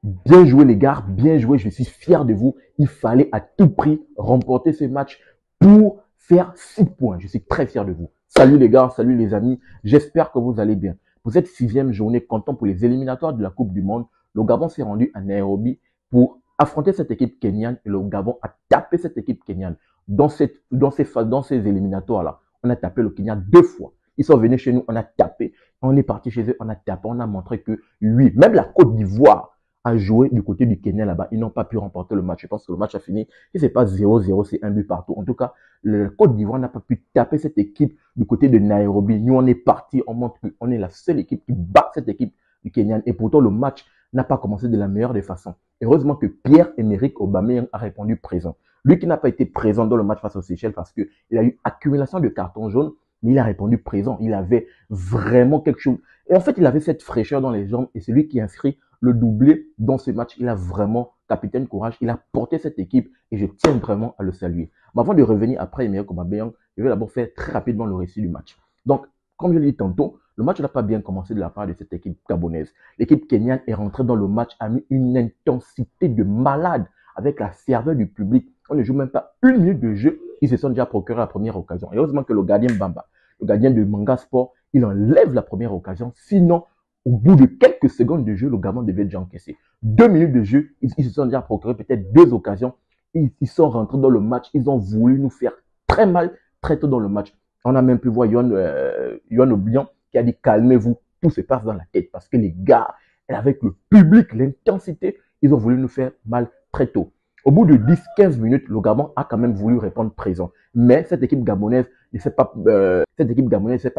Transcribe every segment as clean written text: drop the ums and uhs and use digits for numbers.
Bien joué les gars, bien joué, je suis fier de vous. Il fallait à tout prix remporter ce match pour faire 6 points. Je suis très fier de vous. Salut les gars, salut les amis, j'espère que vous allez bien. Pour cette 6e journée, comptant pour les éliminatoires de la Coupe du Monde, le Gabon s'est rendu à Nairobi pour affronter cette équipe kenyane et le Gabon a tapé cette équipe kenyane. Dans ces éliminatoires-là, on a tapé le Kenya 2 fois. Ils sont venus chez nous, on a tapé. On est parti chez eux, on a tapé, on a montré que oui, même la Côte d'Ivoire a joué du côté du Kenya là-bas. Ils n'ont pas pu remporter le match. Je pense que le match a fini. Si ce n'est pas 0-0, c'est un but partout. En tout cas, le Côte d'Ivoire n'a pas pu taper cette équipe du côté de Nairobi. Nous, on est parti. On montre qu'on est la seule équipe qui bat cette équipe du Kenya. Et pourtant, le match n'a pas commencé de la meilleure des façons. Heureusement que Pierre-Emerick Aubameyang a répondu présent. Lui qui n'a pas été présent dans le match face aux Seychelles parce qu'il a eu accumulation de cartons jaunes, mais il a répondu présent. Il avait vraiment quelque chose. Et en fait, il avait cette fraîcheur dans les jambes et c'est lui qui inscrit le doublé dans ce match. Il a vraiment, capitaine courage, il a porté cette équipe et je tiens vraiment à le saluer. Mais avant de revenir après Emerick Aubameyang, je vais d'abord faire très rapidement le récit du match. Donc, comme je l'ai dit tantôt, le match n'a pas bien commencé de la part de cette équipe gabonaise. L'équipe kenyane est rentrée dans le match, a mis une intensité de malade avec la ferveur du public. On ne joue même pas 1 minute de jeu, ils se sont déjà procuré la première occasion. Et heureusement que le gardien Bamba, le gardien de Manga Sport, il enlève la première occasion. Sinon, au bout de quelques secondes de jeu, le Gabon devait déjà encaisser. 2 minutes de jeu, ils se sont déjà procuré peut-être 2 occasions. Ils sont rentrés dans le match. Ils ont voulu nous faire très mal, très tôt dans le match. On a même pu voir Yohan Obian qui a dit calmez-vous, tout se passe dans la tête. Parce que les gars, avec le public, l'intensité, ils ont voulu nous faire mal très tôt. Au bout de 10-15 minutes, le Gabon a quand même voulu répondre présent. Mais cette équipe gabonaise ne s'est pas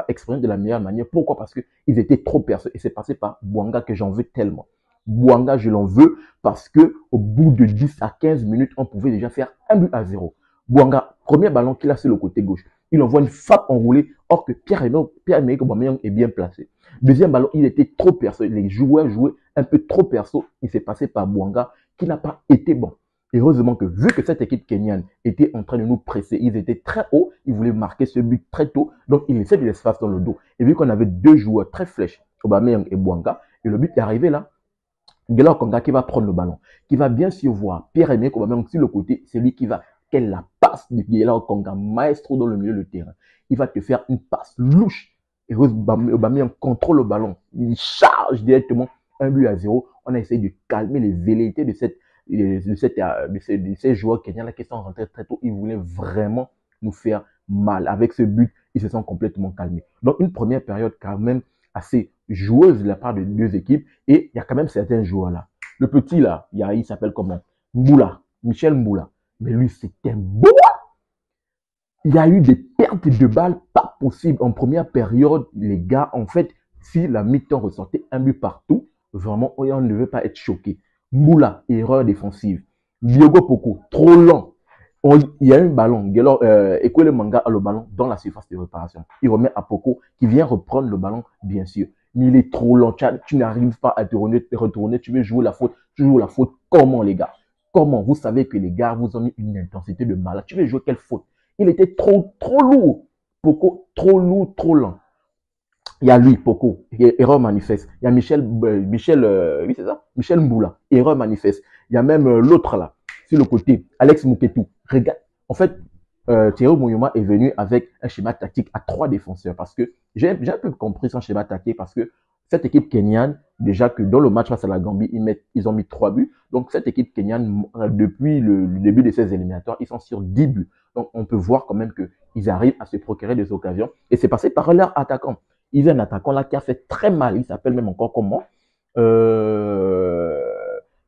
exprimée de la meilleure manière. Pourquoi? Parce qu'ils étaient trop percés. Et c'est passé par Bouanga que j'en veux tellement. Bouanga, je l'en veux parce que au bout de 10 à 15 minutes, on pouvait déjà faire 1-0. Bouanga, premier ballon qu'il a sur le côté gauche. Il envoie une frappe enroulée, or que Pierre-Emerick Aubameyang est bien placé. Deuxième ballon, il était trop percé. Les joueurs jouaient un peu trop perso. Il s'est passé par Bouanga qui n'a pas été bon. Heureusement que vu que cette équipe kenyane était en train de nous presser, ils étaient très hauts, ils voulaient marquer ce but très tôt, donc ils laissaient de l'espace dans le dos. Et vu qu'on avait 2 joueurs très flèches, Aubameyang et Bouanga, et le but est arrivé là, Gelor Konga qui va prendre le ballon, qui va bien sûr voir Pierre-Emerick Aubameyang sur le côté, c'est lui qui va, quelle la passe de Gelor Konga, maestro dans le milieu du terrain. Il va te faire une passe louche. Et Aubameyang contrôle le ballon, il charge directement 1-0. On a essayé de calmer les velléités de ces joueurs kenyans qui sont rentrés très tôt. Ils voulaient vraiment nous faire mal. Avec ce but, ils se sont complètement calmés. Donc, une première période quand même assez joueuse de la part de 2 équipes. Et il y a quand même certains joueurs là. Le petit là, il s'appelle comment? Mboula, Michel Mboula. Mais lui, c'est un beau. Il y a eu des pertes de balles pas possibles. En première période, les gars, en fait, si la mi-temps ressortait un but partout, vraiment, on ne devait pas être choqué. Moula, erreur défensive. Diogo Poko, trop lent. Il y a un ballon. Ekwele Manga a le ballon dans la surface de réparation. Il remet à Poko qui vient reprendre le ballon, bien sûr. Mais il est trop lent. Tu n'arrives pas à te retourner. Tu veux jouer la faute. Tu joues la faute comment, les gars? Comment? Vous savez que les gars vous ont mis une intensité de malade. Tu veux jouer quelle faute? Il était trop lourd. Poko, trop lourd, trop lent. Il y a lui, Poko, erreur manifeste. Il y a oui, c'est ça? Michel Mboula, erreur manifeste. Il y a même l'autre là, sur le côté, Alex Mouketou. Regarde, en fait, Thierry Mouyoma est venu avec un schéma tactique à 3 défenseurs parce que j'ai un peu compris son schéma tactique parce que cette équipe kenyane, déjà que dans le match face à la Gambie, ils ont mis 3 buts. Donc, cette équipe kenyane, depuis le début de ces éliminatoires, ils sont sur 10 buts. Donc, on peut voir quand même qu'ils arrivent à se procurer des occasions. Et c'est passé par leur attaquant. Il y a un attaquant là qui a fait très mal. Il s'appelle même encore comment?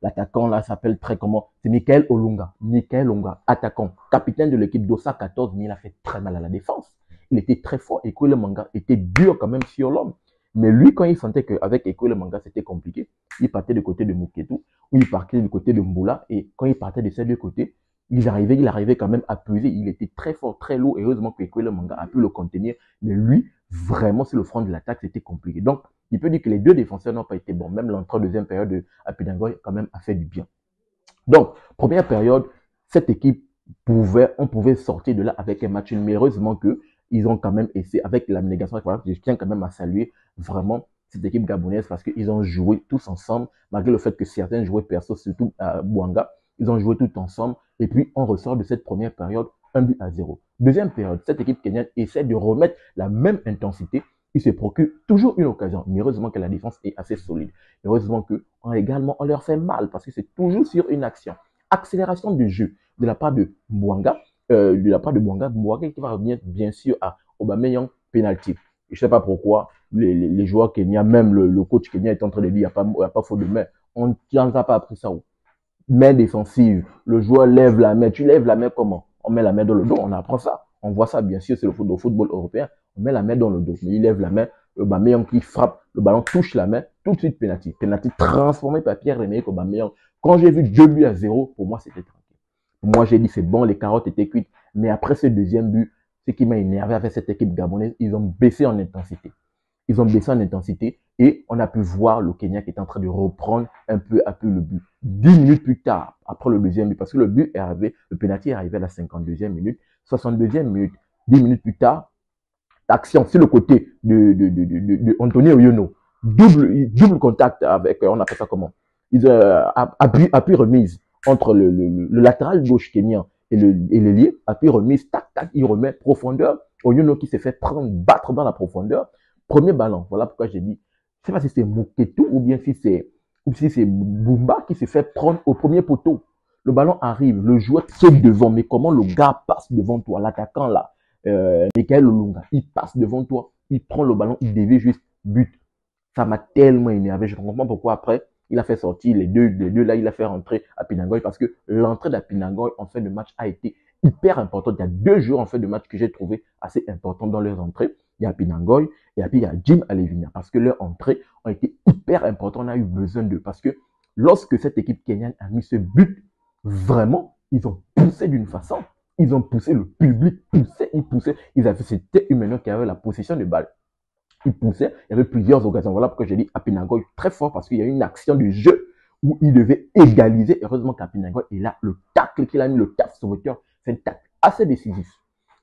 L'attaquant là s'appelle très comment? C'est Michael Olunga. Michael Olunga, attaquant, capitaine de l'équipe d'Ossa 14, mais il a fait très mal à la défense. Il était très fort. Ekwele Manga était dur quand même sur l'homme. Mais lui, quand il sentait qu'avec Ekwele Manga, c'était compliqué, il partait du côté de Mouketou, ou il partait du côté de Mboula. Et quand il partait de ces 2 côtés, il arrivait quand même à peser. Il était très fort, très lourd. Heureusement que Ekwele Manga a pu le contenir. Mais lui, vraiment, sur le front de l'attaque, c'était compliqué. Donc, il peut dire que les 2 défenseurs n'ont pas été bons. Même l'entrée en deuxième période de Apidangoy, quand même, a fait du bien. Donc, première période, cette équipe on pouvait sortir de là avec un match. Mais heureusement qu'ils ont quand même essayé, avec l'abnégation, je tiens quand même à saluer vraiment cette équipe gabonaise parce qu'ils ont joué tous ensemble, malgré le fait que certains jouaient perso, surtout à Bouanga. Ils ont joué tous ensemble. Et puis, on ressort de cette première période 1-0. Deuxième période, cette équipe kenyane essaie de remettre la même intensité. Il se procure toujours une occasion. Mais heureusement que la défense est assez solide. Heureusement qu'on également, on leur fait mal parce que c'est toujours sur une action. Accélération du jeu de la part de Bouanga. Bouanga qui va revenir bien sûr à Aubameyang penalty. Je ne sais pas pourquoi les joueurs kenyans, même le coach kenyan est en train de dire il n'y a pas faute de main. On n'a pas appris ça. Main défensive, le joueur lève la main. Tu lèves la main comment? On met la main dans le dos, on apprend ça. On voit ça, bien sûr, c'est le football européen. On met la main dans le dos, mais il lève la main. Aubameyang qui frappe, le ballon touche la main, tout de suite penalty. Penalty transformé par Pierre-Emerick Aubameyang. Quand j'ai vu 2-0, pour moi, c'était tranquille. Moi, j'ai dit, c'est bon, les carottes étaient cuites. Mais après ce deuxième but, ce qui m'a énervé avec cette équipe gabonaise, ils ont baissé en intensité. Ils ont baissé en intensité et on a pu voir le Kenya qui est en train de reprendre un peu à peu le but. 10 minutes plus tard, après le deuxième but, parce que le but est arrivé, le penalty est arrivé à la 52e minute, 62e minute, 10 minutes plus tard, action sur le côté de Anthony Oyono. Double contact avec, on appelle ça comment? Appui remise entre le latéral gauche kenyan et l'ailier, appui remise, tac, tac, il remet profondeur. Oyono qui s'est fait battre dans la profondeur. Premier ballon, voilà pourquoi j'ai dit, je ne sais pas si c'est Moketu ou bien si c'est Bumba qui s'est fait prendre au premier poteau. Le ballon arrive, le joueur saute devant, mais comment le gars passe devant toi, l'attaquant là, Michael Olunga, il passe devant toi, il prend le ballon, il dévie juste, but. Ça m'a tellement énervé, je ne comprends pas pourquoi après, il a fait sortir les deux là, il a fait rentrer à Pinangoy parce que l'entrée d'Apinangoy en fin de match a été hyper importante. Il y a 2 joueurs en fin de match que j'ai trouvé assez importants dans leurs entrées. Il y a Pinangoy et puis il y a Jim Alevina parce que leurs entrées ont été hyper importantes. On a eu besoin d'eux parce que lorsque cette équipe kenyane a mis ce but, vraiment, ils ont poussé d'une façon. Ils ont poussé, le public ils poussaient. C'était Humano qui avait la possession de balle. Il poussait, il y avait plusieurs occasions. Voilà pourquoi j'ai dit Apinagoy très fort parce qu'il y a eu une action du jeu où il devait égaliser. Heureusement qu'Apinagoy est là. Le tacle qu'il a mis, le tacle sauveteur, c'est un tacle assez décisif.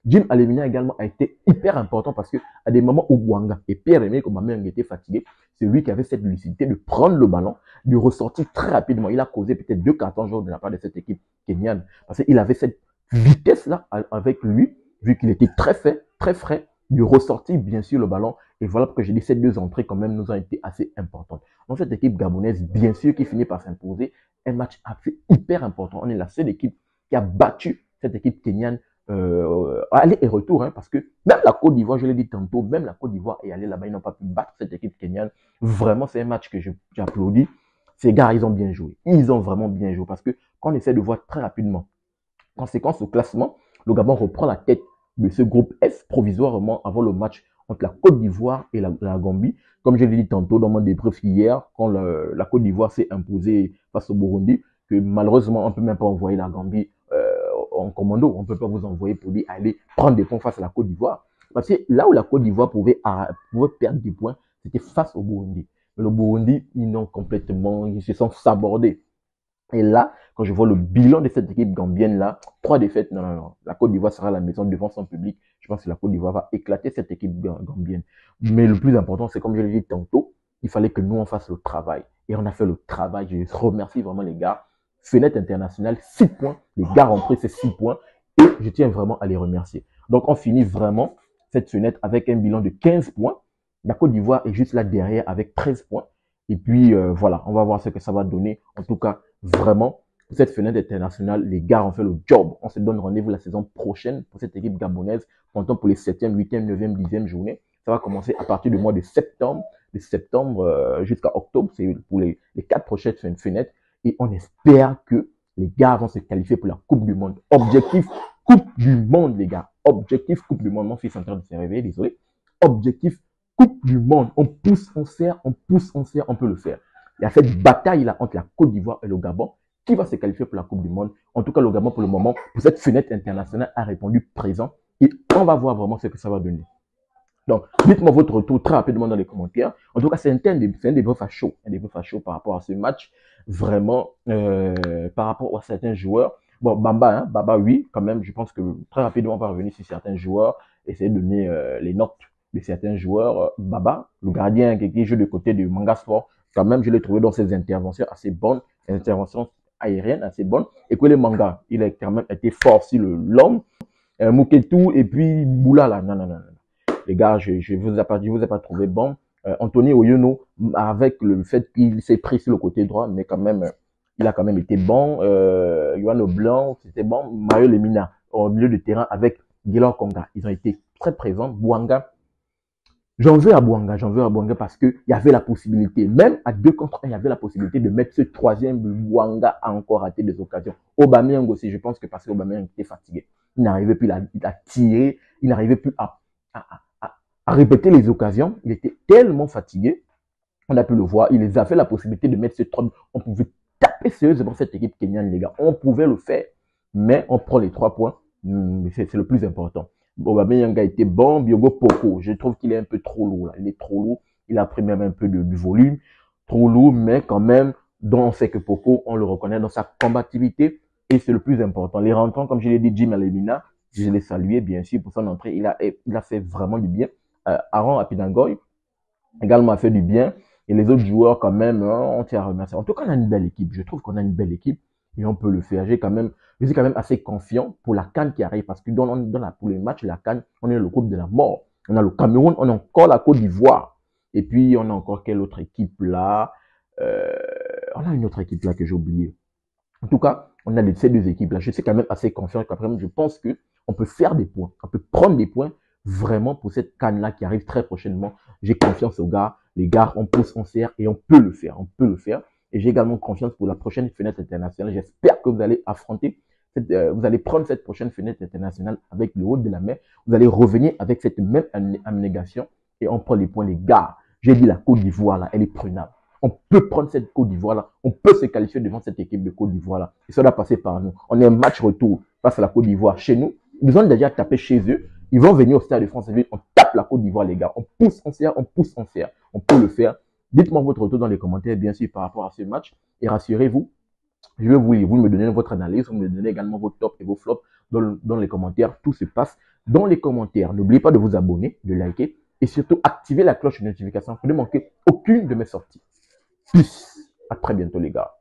Jim Alemina également a été hyper important parce que à des moments où Bouanga et Pierre-Emerick Aubameyang étaient fatigués, c'est lui qui avait cette lucidité de prendre le ballon, de ressortir très rapidement. Il a causé peut-être 2 cartons jaunes de la part de cette équipe kenyane parce qu'il avait cette vitesse-là avec lui, vu qu'il était très frais, de ressortir bien sûr le ballon. Et voilà pourquoi j'ai dit ces 2 entrées quand même nous ont été assez importantes. Donc cette équipe gabonaise, bien sûr, qui finit par s'imposer, un match hyper important. On est la seule équipe qui a battu cette équipe kenyane aller et retour, hein, parce que même la Côte d'Ivoire, je l'ai dit tantôt, même la Côte d'Ivoire est allée là-bas, ils n'ont pas pu battre cette équipe kenyane. Vraiment, c'est un match que j'applaudis. Ces gars, ils ont bien joué. Ils ont vraiment bien joué parce que quand on essaie de voir très rapidement, conséquence au classement, le Gabon reprend la tête de ce groupe F provisoirement avant le match entre la Côte d'Ivoire et la Gambie. Comme je l'ai dit tantôt dans mon débrief hier, quand la Côte d'Ivoire s'est imposée face au Burundi, que malheureusement, on ne peut même pas envoyer la Gambie en commando. On ne peut pas vous envoyer pour dire aller prendre des points face à la Côte d'Ivoire. Parce que là où la Côte d'Ivoire pouvait perdre des points, c'était face au Burundi. Mais le Burundi, ils se sont sabordés. Et là, quand je vois le bilan de cette équipe gambienne-là, 3 défaites, non. La Côte d'Ivoire sera à la maison devant son public. Je pense que la Côte d'Ivoire va éclater cette équipe gambienne. Mais le plus important, c'est comme je l'ai dit tantôt, il fallait que nous, on fasse le travail. Et on a fait le travail. Je remercie vraiment les gars. Fenêtre internationale, 6 points. Les gars ont pris ces 6 points. Et je tiens vraiment à les remercier. Donc, on finit vraiment cette fenêtre avec un bilan de 15 points. La Côte d'Ivoire est juste là derrière avec 13 points. Et puis, voilà, on va voir ce que ça va donner. En tout cas, vraiment, pour cette fenêtre internationale, les gars ont fait le job. On se donne rendez-vous la saison prochaine pour cette équipe gabonaise, comptant pour les 7e, 8e, 9e, 10e journées. Ça va commencer à partir du mois de septembre, jusqu'à octobre. C'est pour les 4 prochaines fenêtres. Et on espère que les gars vont se qualifier pour la Coupe du Monde. Objectif, Coupe du Monde, les gars. Objectif, Coupe du Monde. Mon fils est en train de se réveiller, désolé. Objectif, Coupe du Monde. On pousse, on serre, on pousse, on serre, on peut le faire. Il y a cette bataille-là entre la Côte d'Ivoire et le Gabon qui va se qualifier pour la Coupe du Monde. En tout cas, le Gabon, pour le moment, pour cette fenêtre internationale, a répondu présent. Et on va voir vraiment ce que ça va donner. Donc, dites-moi votre retour très rapidement dans les commentaires. En tout cas, c'est un débrief à chaud. Un débrief à chaud par rapport à ce match. Vraiment, par rapport à certains joueurs. Bon, Baba, oui, quand même. Je pense que très rapidement, on va revenir sur certains joueurs. Essayer de donner les notes de certains joueurs. Baba, le gardien qui joue de côté du Manga Sport, quand même, je l'ai trouvé dans ses interventions assez bonnes, interventions aériennes assez bonnes. Et que les mangas, il a quand même été fort sur l'homme, Muketu et puis Boulala. Non, non, non, non. Les gars, je vous ai pas trouvé bon. Anthony Oyono, avec le fait qu'il s'est pris sur le côté droit, mais quand même, il a quand même été bon. Yohan Blanc, c'était bon. Mario Lemina, au milieu de terrain, avec Guilor Konga, ils ont été très présents. Bouanga, j'en veux à Bouanga parce qu'il y avait la possibilité, même à 2 contre 1, il y avait la possibilité de mettre ce troisième. Bouanga a encore raté des occasions. Aubameyang aussi, je pense que parce qu'Aubameyang était fatigué. Il n'arrivait plus à tirer, il n'arrivait plus à répéter les occasions. Il était tellement fatigué. On a pu le voir. Il les a fait la possibilité de mettre ce 3. On pouvait taper sérieusement cette équipe kenyane, les gars. On pouvait le faire, mais on prend les 3 points. C'est le plus important. Aubameyang a été bon. Biogo Poko, je trouve qu'il est un peu trop lourd. Là. Il est trop lourd. Il a pris même un peu du volume. Trop lourd, mais quand même, dont on sait que Poko, on le reconnaît dans sa combativité. Et c'est le plus important. Les rentrants, comme je l'ai dit, Jim Alemina, je l'ai salué, bien sûr, pour son entrée. Il a fait vraiment du bien. Aaron Apinangoy également a fait du bien. Et les autres joueurs, quand même, on tient à remercier. En tout cas, on a une belle équipe. Je trouve qu'on a une belle équipe et on peut le faire. Je suis quand même assez confiant pour la CAN qui arrive parce que pour les matchs de la CAN, on est le groupe de la mort. On a le Cameroun, on a encore la Côte d'Ivoire. Et puis, on a encore quelle autre équipe là on a une autre équipe là que j'ai oublié. En tout cas, on a ces 2 équipes là. Je suis quand même assez confiant qu'après, je pense que on peut faire des points. On peut prendre des points vraiment pour cette CAN là qui arrive très prochainement. J'ai confiance aux gars. Les gars, on pousse, on serre et on peut le faire. On peut le faire. Et j'ai également confiance pour la prochaine fenêtre internationale. J'espère que vous allez affronter, vous allez prendre cette prochaine fenêtre internationale avec le haut de la main. Vous allez revenir avec cette même abnégation et on prend les points, les gars. J'ai dit la Côte d'Ivoire là, elle est prenable. On peut prendre cette Côte d'Ivoire là. On peut se qualifier devant cette équipe de Côte d'Ivoire là. Et ça doit passer par nous. On est un match retour face à la Côte d'Ivoire chez nous. Ils ont déjà tapé chez eux. Ils vont venir au Stade de France. On tape la Côte d'Ivoire, les gars. On pousse, on serre, on pousse, on serre. On peut le faire. Dites-moi votre retour dans les commentaires, bien sûr, par rapport à ce match. Et rassurez-vous, je vais vous me donner votre analyse. Vous me donnez également vos tops et vos flops dans les commentaires. Tout se passe dans les commentaires. N'oubliez pas de vous abonner, de liker et surtout activer la cloche de notification pour ne manquer aucune de mes sorties. Peace. À très bientôt, les gars.